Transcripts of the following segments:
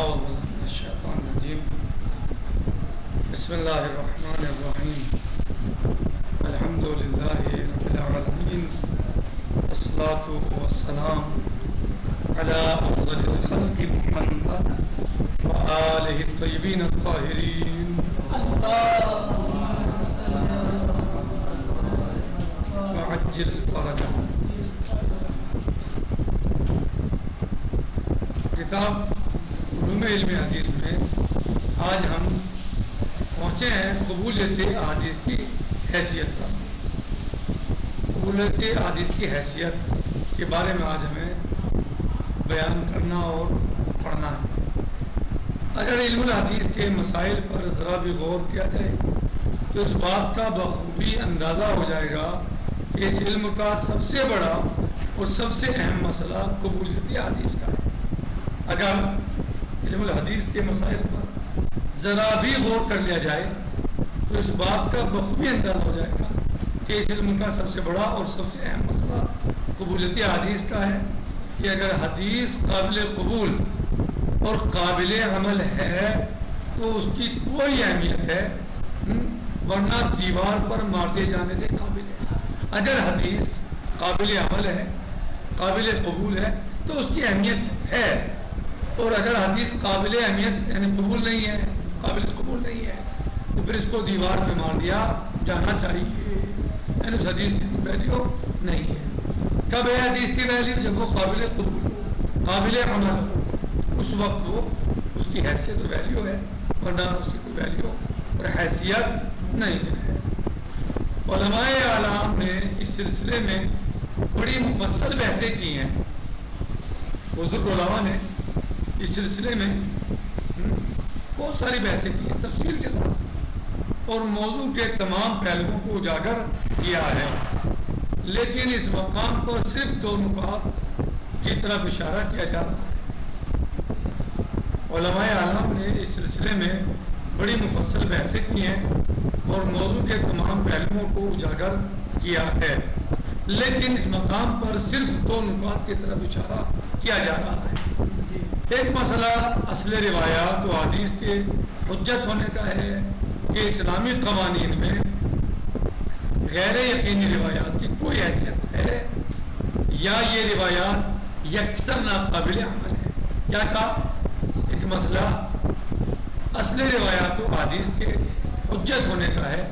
أعوذ بالله من الشيطان الرجيم. بسم الله الرحمن الرحيم. الحمد لله رب العالمين، والصلاة والسلام على أفضل الخلق محمد وآله الطيبين الطاهرين. وعجل فرجهم. کتاب علوم علم حدیث میں آج ہم پہنچے ہیں قبولیت احادیث کی حیثیت پر. قبولیت احادیث کی حیثیت کے بارے میں آج ہمیں بیان کرنا اور پڑھنا ہے. اگر علم الحدیث کے مسائل پر ذرا بھی غور کیا جائے تو اس بات کا بخوبی اندازہ ہو جائے گا کہ اس علم کا سب سے بڑا اور سب سے اہم مسئلہ قبولیت احادیث کا ہے. اگر علم الحدیث کے مسائل پر ذرا بھی غور کر لیا جائے تو اس بات کا بخوبی اندازہ ہو جائے گا کہ اس علم کا سب سے بڑا اور سب سے اہم مسئلہ قبولیت حدیث کا ہے کہ اگر حدیث قابل قبول اور قابل عمل ہے تو اس کی کوئی اہمیت ہے ورنہ دیوار پر مار دے جانے کے قابل ہے. اگر حدیث قابل عمل ہے، قابل قبول ہے تو اس کی اہمیت ہے، اور اگر حدیث قابل اہمیت یعنی قبول نہیں ہے، قابل قبول نہیں ہے تو پھر اس کو دیوار پہ مار دیا جانا چاہیے. یعنی اس حدیث کی ویلیو نہیں ہے. کب ہے حدیث کی ویلیو؟ جب وہ قابل قبول ہو، قابل عمل ہو، اس وقت وہ اس کی حیثیت اور ویلیو ہے، ورنہ اس کی کوئی ویلیو اور حیثیت نہیں ہے. علماء اعلام نے اس سلسلے میں بڑی مفصل بحثیں کی ہیں. بزرگ علماء نے اس سلسلے میں بہت ساری بحثیں کی ہیں تفصیل کے ساتھ، اور موضوع کے تمام پہلوؤں کو اجاگر کیا ہے. لیکن اس مقام پر صرف دو نکات کی طرف اشارہ کیا جا رہا ہے. علماء اعلام نے اس سلسلے میں بڑی مفصل بحثیں کی ہیں اور موضوع کے تمام پہلوؤں کو اجاگر کیا ہے، لیکن اس مقام پر صرف دو نکات کی طرف اشارہ کیا جا رہا ہے. ایک مسئلہ اصل روایات و حدیث کے حجت ہونے کا ہے کہ اسلامی قوانین میں غیر یقینی روایات کی کوئی حیثیت ہے یا یہ روایات یکسر ناقابل عمل ہے. کیا کہا؟ ایک مسئلہ اصل روایات و حدیث کے حجت ہونے کا ہے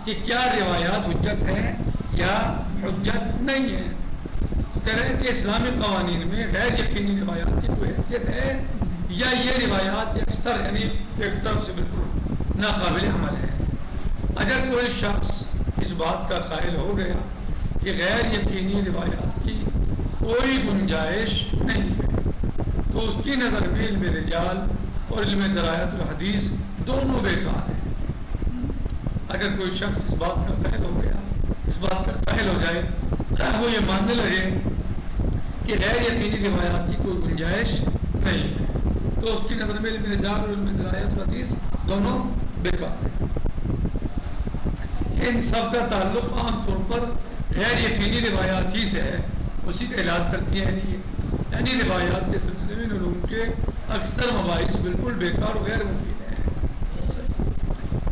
کہ کیا روایات حجت ہیں یا حجت نہیں ہے. تو کہہ رہے ہیں کہ اسلامی قوانین میں غیر یقینی روایات کی کوئی حیثیت ہے یا یہ روایات اکثر یعنی ایک طرف سے بالکل ناقابل عمل ہے. اگر کوئی شخص اس بات کا قائل ہو گیا کہ غیر یقینی روایات کی کوئی گنجائش نہیں ہے تو اس کی نظر میں علم رجال اور علم درایت الحدیث دونوں بیکار ہیں. اگر کوئی شخص اس بات کا قائل ہو گیا، اس بات کا قائل ہو جائے، وہ یہ ماننے لگے کہ غیر یقینی روایات کی کوئی گنجائش نہیں ہے تو اس کی نظر میں علم رجال اور علم درایت الحدیث دونوں بیکار ہیں. ان سب کا تعلق عام طور پر غیر یقینی روایات ہی سے ہے، اسی کا علاج کرتی ہیں. یعنی روایات کے سلسلے میں علوم کے اکثر مباحث بالکل بیکار و غیر مفید ہیں.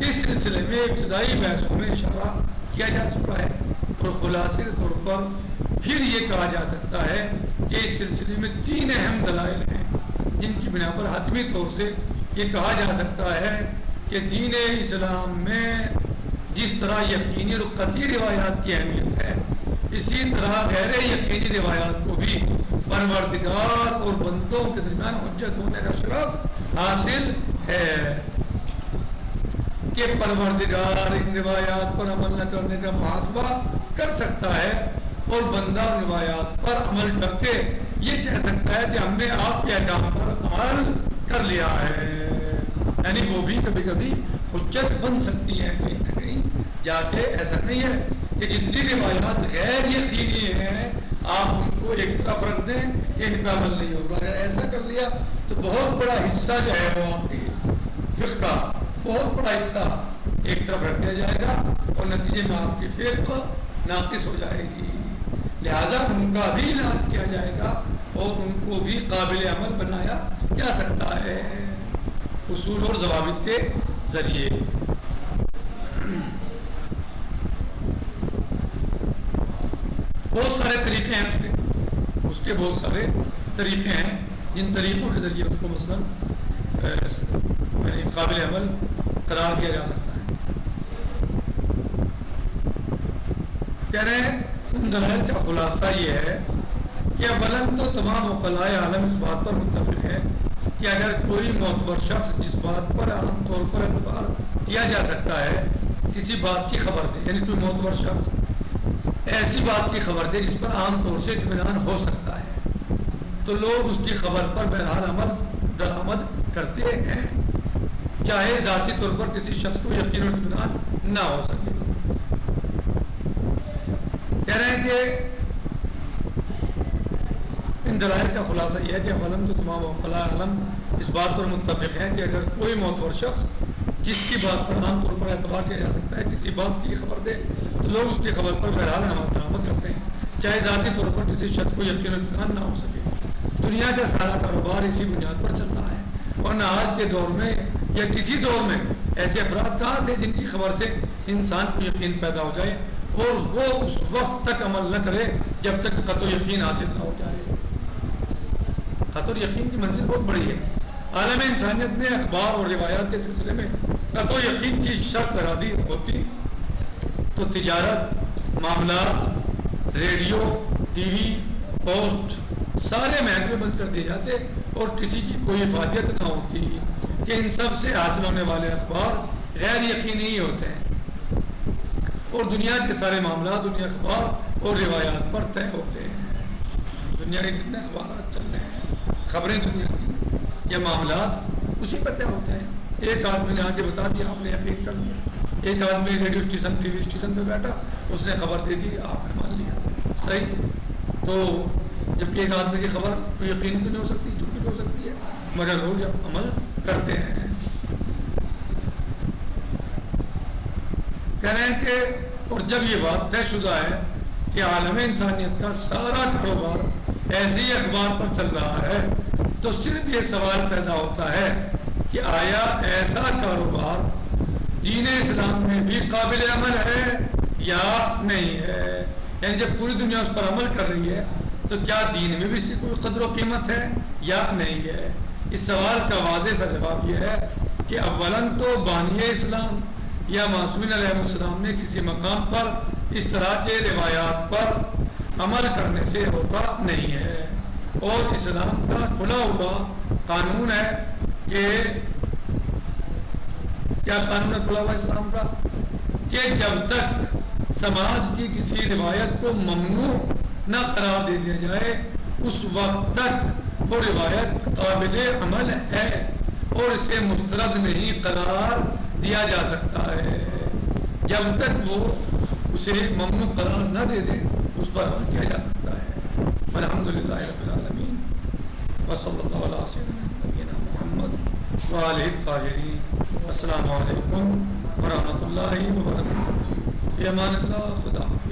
اس سلسلے میں ابتدائی بحثوں میں اشارہ کیا جا چکا ہے اور خلاصے طور پر پھر یہ کہا جا سکتا ہے کہ اس سلسلے میں تین اہم دلائل ہیں جن کی بنا پر حتمی طور سے یہ کہا جا سکتا ہے کہ دین اسلام میں جس طرح یقینی اور قطعی روایات کی اہمیت ہے، اسی طرح غیر یقینی روایات کو بھی پروردگار اور بندوں کے درمیان حجت ہونے کا شرف حاصل ہے کہ پروردگار ان روایات پر عمل نہ کرنے کا محاسبہ کر سکتا ہے اور بندہ روایات پر عمل کر کے یہ کہہ سکتا ہے کہ ہم نے آپ کے احکام پر عمل کر لیا ہے. یعنی وہ بھی کبھی کبھی حجت بن سکتی ہیں کہیں نہ کہیں جا کے. ایسا نہیں ہے کہ جتنی روایات غیر یقینی ہیں آپ ان کو ایک طرف رکھ دیں کہ ان کا عمل نہیں ہوگا. اگر ایسا کر لیا تو بہت بڑا حصہ جو ہے وہ آپ کی فقہ کا بہت بڑا حصہ ایک طرف رکھ دیا جائے گا اور نتیجے میں آپ کی فقہ ناقص ہو جائے گی. لہذا ان کا بھی علاج کیا جائے گا اور ان کو بھی قابل عمل بنایا جا سکتا ہے. اصول اور ضوابط کے ذریعے. بہت سارے طریقے ہیں اس کے بہت سارے طریقے ہیں جن طریقوں کے ذریعے اس کو مثلاً قابل عمل قرار دیا جا سکتا ہے. کہہ رہے ہیں ان دلائل کا خلاصہ یہ ہے کہ اولاً تو تمام عقلائے عالم اس بات پر متفق ہے کہ اگر کوئی معتبر شخص جس بات پر عام طور پر اعتبار کیا جا سکتا ہے کسی بات کی خبر دے، یعنی کوئی معتبر شخص ایسی بات کی خبر دے جس پر عام طور سے اطمینان ہو سکتا ہے، تو لوگ اس کی خبر پر بہرحال عمل درآمد کرتے ہیں، چاہے ذاتی طور پر کسی شخص کو یقین و اطمینان نہ ہو سکے. کہہ رہے ہیں کہ ان دلائل کا خلاصہ یہ ہے کہ اولاً تو تمام عقلاء عالم اس بات پر متفق ہیں کہ اگر کوئی معتبر شخص جس کی بات پر عام طور پر اعتبار کیا جا سکتا ہے کسی بات کی خبر دے تو لوگ اس کی خبر پر بہرحال عمل درآمد کرتے ہیں، چاہے ذاتی طور پر کسی شخص کو یقین و اطمینان نہ ہو سکے. دنیا کا سارا کاروبار اسی بنیاد پر چل رہا ہے، ورنہ آج کے دور میں یا کسی دور میں ایسے افراد کہاں تھے جن کی خبر سے انسان کو یقین پیدا ہو جائے اور وہ اس وقت تک عمل نہ کرے جب تک قطع یقین حاصل نہ ہو جائے. قطع یقین کی منزل بہت بڑی ہے. عالم انسانیت نے اخبار اور روایات کے سلسلے میں قطع یقین کی شرط لگا دی ہوتی تو تجارت، معاملات، ریڈیو، ٹی وی، پوسٹ سارے محکمے بند کر دیے جاتے اور کسی کی کوئی افادیت نہ ہوتی کہ ان سب سے حاصل ہونے والے اخبار غیر یقینی ہی ہوتے ہیں اور دنیا کے سارے معاملات دنیا اخبار اور روایات پر طے ہوتے ہیں. دنیا کے جتنے اخبارات چل رہے ہیں، خبریں دنیا کی یا معاملات اسی پر طے ہوتے ہیں. ایک آدمی نے آ کے بتا دیا، آپ نے یقین کر لیا. ایک آدمی radio station T V station پہ بیٹھا، اس نے خبر دے دی، آپ نے مان لیا. صحیح. تو جبکہ ایک آدمی کی خبر تو یقین تو نہیں ہو سکتی، جھوٹ بھی ہو سکتی ہے، مگر لوگ جب عمل کرتے ہیں. کہہ رہے ہیں کہ اور جب یہ بات طے شدہ ہے کہ عالم انسانیت کا سارا کاروبار ایسے ہی اخبار پر چل رہا ہے تو صرف یہ سوال پیدا ہوتا ہے کہ آیا ایسا کاروبار دین اسلام میں بھی قابل عمل ہے یا نہیں ہے. یعنی جب پوری دنیا اس پر عمل کر رہی ہے تو کیا دین میں بھی اس کی کوئی قدر و قیمت ہے یا نہیں ہے. اس سوال کا واضح سا جواب یہ ہے کہ اولاً تو بانی اسلام یا معصومین علیہ السلام نے کسی مقام پر اس طرح کے روایات پر عمل کرنے سے روکا نہیں ہے، اور اسلام کا کھلا ہوا قانون ہے کہ کیا قانون ہے کھلا ہوا اسلام کا کہ جب تک سماج کی کسی روایت کو ممنوع نہ قرار دے دیا جائے اس وقت تک وہ روایت قابل عمل ہے اور اسے مسترد نہیں قرار دیا جا سکتا ہے. جب تک وہ اسے ممنوع قرار نہ دے دے اس پر عمل کیا جا سکتا ہے. الحمدللہ رب العالمین وصلی اللہ علیہ سیدنا محمد وآلہ الطاہرین. السلام علیکم ورحمۃ اللہ وبرکاتہ. فی امان اللہ. خدا حافظ.